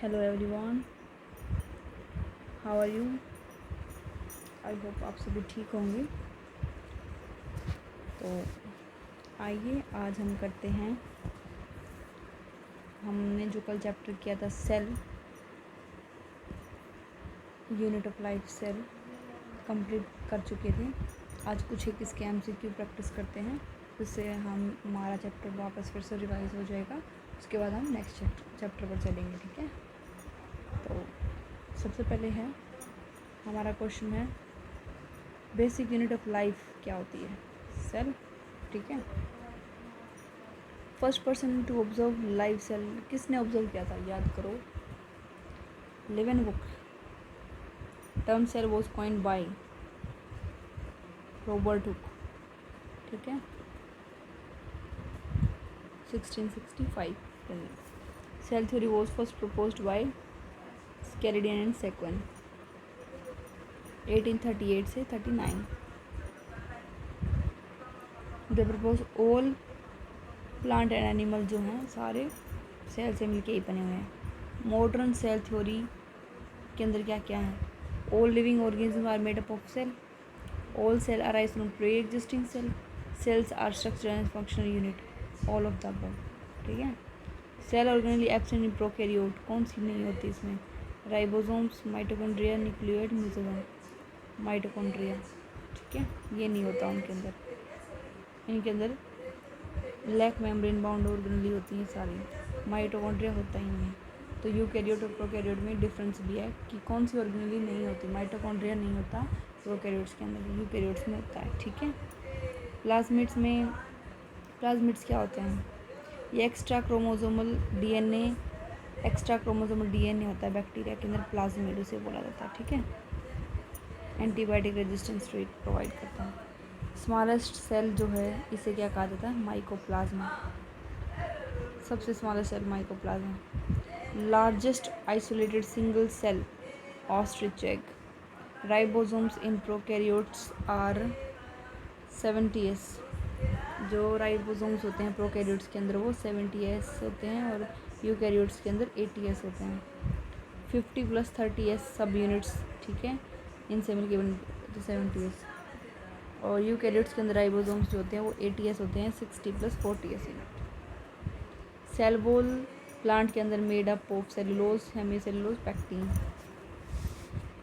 Hello everyone, how are you. I hope आप सभी ठीक होंगे। तो आइए आज हम करते हैं, हमने जो कल चैप्टर किया था cell, unit of life cell complete कर चुके थे। आज कुछ एक इसके MCQ प्रैक्टिस करते हैं, जिससे हमारा चैप्टर वापस फिर से रिवाइज हो जाएगा। उसके बाद हम नेक्स्ट चैप्टर पर चलेंगे, ठीक है। तो सबसे पहले है हमारा क्वेश्चन है, बेसिक यूनिट ऑफ लाइफ क्या होती है? सेल, ठीक है। First person to observe live cell किसने ऑब्जर्व किया था? याद करो, Leeuwenhoek. Term cell was coined by Robert Hooke, ठीक है, 1665। Cell theory was first proposed by Schleiden and Schwann, 1838 से 39। They propose all plant and animal जो हैं सारे सेल से मिलके ही बने हुए हैं। मॉडर्न सेल थ्योरी के अंदर क्या क्या है? All living organism are made up of cell, all cell arise from pre existing cell, cells are structural and functional unit, all of the above, ठीक है। Cell organelle absent in prokaryote, कौन सी नहीं होती इसमें? Ribosomes, mitochondria, nucleoid, mesosome, mitochondria, ठीक है, ये नहीं होता उनके अंदर। इनके अंदर लैक मेम्ब्रेन बाउंड ऑर्गेनली होती हैं सारी, माइटोकॉन्ड्रिया होता ही नहीं है। तो यूकैरियोट और प्रोकैरियोट में डिफरेंस भी है कि कौन सी ऑर्गेनली नहीं होती। माइटोकॉन्ड्रिया नहीं होता प्रोकैरियोट्स के अंदर, यूकैरियोट्स में होता है, ठीक है। प्लाज्मिड्स में, प्लाज्मिड्स क्या होते हैं? ये extra chromosomal DNA, extra chromosomal DNA होता है बैक्टीरिया के अंदर, प्लाज्मिड उसे बोला जाता है, ठीक है। एंटीबायोटिक रेजिस्टेंस रेट प्रोवाइड करता है। स्मॉलेस्ट सेल जो है इसे क्या कहा जाता है? माइकोप्लाज्मा, सबसे smallest cell mycoplasma. Largest isolated single cell ostrich egg. Ribosomes in prokaryotes are 70s। जो राइबोसोम्स होते हैं प्रोकैरियोट्स के अंदर वो 70s होते हैं, और यूकैरियोट्स के अंदर 80s होते हैं। 50 + 30s सब यूनिट्स, ठीक है, इनसे मिलके बन 70s। और यूकैरियोट्स के अंदर राइबोसोम्स जो होते हैं वो 80s होते हैं, 60 + 40s unit. Cell wall plant के अंदर made up of cellulose, hemicellulose, pectin.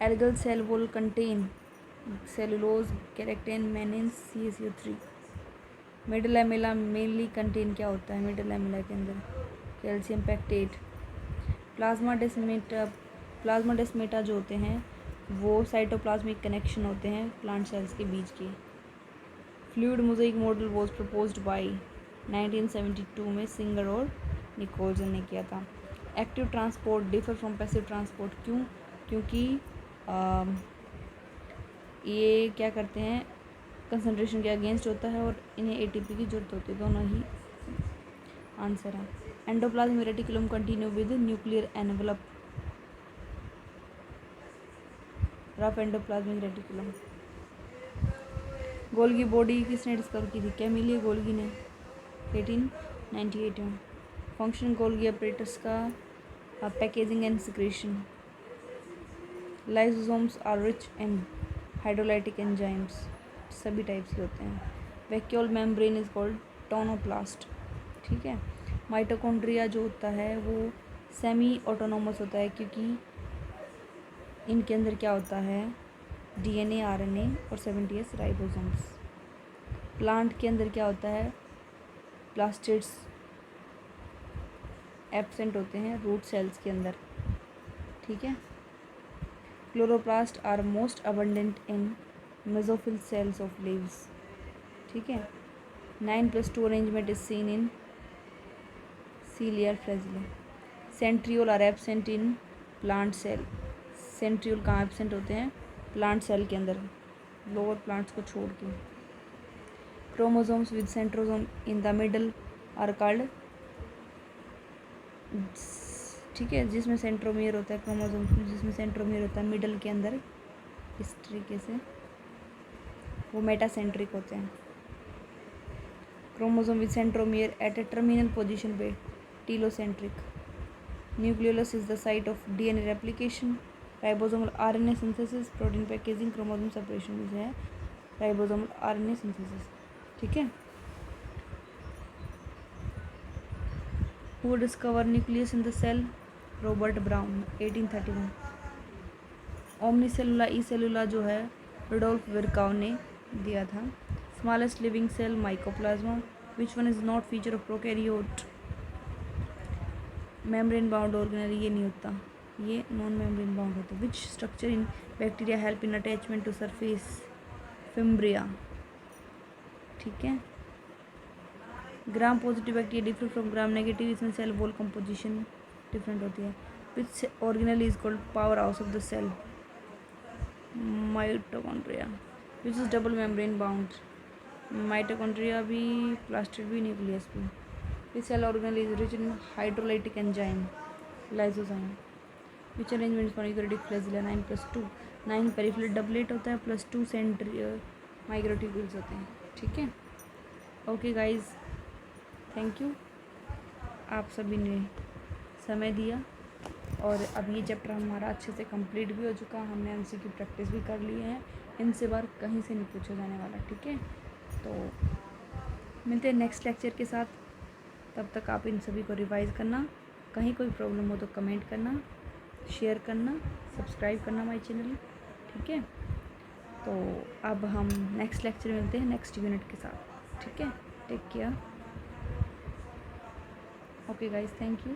Algal cell wall contain cellulose, keratin, mannan, CaCO3। Middle lamella mainly contain क्या होता है? मिडल लैमेला के अंदर कैल्शियम पैक्टेट। प्लाज्मा डेस्मेटा जो होते हैं वो साइटोप्लाज्मिक कनेक्शन होते हैं प्लांट सेल्स के बीच के। Fluid mosaic model was proposed by 1972 में सिंगर और निकोलसन ने किया था। Active transport differ from passive transport, क्यों? क्योंकि ये क्या करते हैं, कंसंट्रेशन के अगेंस्ट होता है और इन्हें ATP की जरूरत होती है, दोनों ही आंसर है। Endoplasmic reticulum continue with nuclear envelope, rough endoplasmic reticulum. Golgi body किसने डिस्कवर की थी? कैमिलियो गोल्गी ने, 1898 में। फंक्शन गोल्गी अपरेटस का packaging and secretion. Lysosomes are rich in hydrolytic enzymes, सभी टाइप्स के होते हैं। Vacuole membrane is called tonoplast, ठीक है। माइटोकॉन्ड्रिया जो होता है वो सेमी ऑटोनोमस होता है, क्योंकि इनके अंदर क्या होता है? DNA, RNA और 70s राइबोसोम्स। प्लांट के अंदर क्या होता है? प्लास्टिड्स एब्सेंट होते हैं रूट सेल्स के अंदर, ठीक है। Chloroplast are most abundant in mesophyll cells of leaves, ठीक है। 9+2 arrangement is seen in cilia flagella. Centriole are absent in plant cell, centriole कहाँ एब्सेंट होते हैं? प्लांट सेल के अंदर, लोअर प्लांट्स को छोड़ के। Chromosomes with centrosome in the middle are called, ठीक है, जिसमें सेंट्रोमियर होता है, क्रोमोसोम्स में जिसमें सेंट्रोमियर होता है मिडल के अंदर, इस तरीके से वो मेटासेंट्रिक होते हैं। Chromosome with centromere at a terminal position पे telocentric. Nucleolus is the site of DNA replication. Ribosomal RNA synthesis, protein packaging, chromosome separation जो है राइबोसोमल आरएनए सिंथेसिस। ठीक है। Who discover nucleus in the cell? Robert Brown, 1831। ओमनीसेलुला ई सेलुला जो है रुडोल्फ विरकाउ ने दिया था। Smallest living cell mycoplasma, which one is not feature of prokaryote? Membrane bound organelle, ये नहीं होता, ये नॉन मेम्ब्रेन बाउंड होता है। Which structure in bacteria help in attachment to surface? Fimbriae. ठीक है। Gram positive bacteria different from gram negative, इसमें cell wall composition different होती है। Which organelle is called power house of the cell? Mitochondria. Which is double membrane bound? Mitochondria भी, plastid भी, nucleus भी। Which cell organelle is rich in hydrolytic enzyme? Lysozyme. Which arrangement for eukaryotic flagella? 9+2। 9 peripheral doublet होता है, +2 centriole microtubules होते हैं। ठीक है। Okay guys, thank you, आप सभी ने समय दिया। और अब ये चैप्टर हमारा अच्छे से कंप्लीट भी हो चुका, हमने एमसी की प्रैक्टिस भी कर ली है, इनसे बार कहीं से नहीं पूछा जाने वाला। ठीक है। तो मिलते हैं नेक्स्ट लेक्चर के साथ, तब तक आप इन सभी को रिवाइज़ करना। कहीं कोई प्रॉब्लम हो तो कमेंट करना, शेयर करना, सब्सक्राइब करना माय चैनल। ठीक है। तो अब हम नेक्स्ट लेक्चर में मिलते हैं नेक्स्ट यूनिट के साथ। ठीक है। Take care. Okay guys, thank you.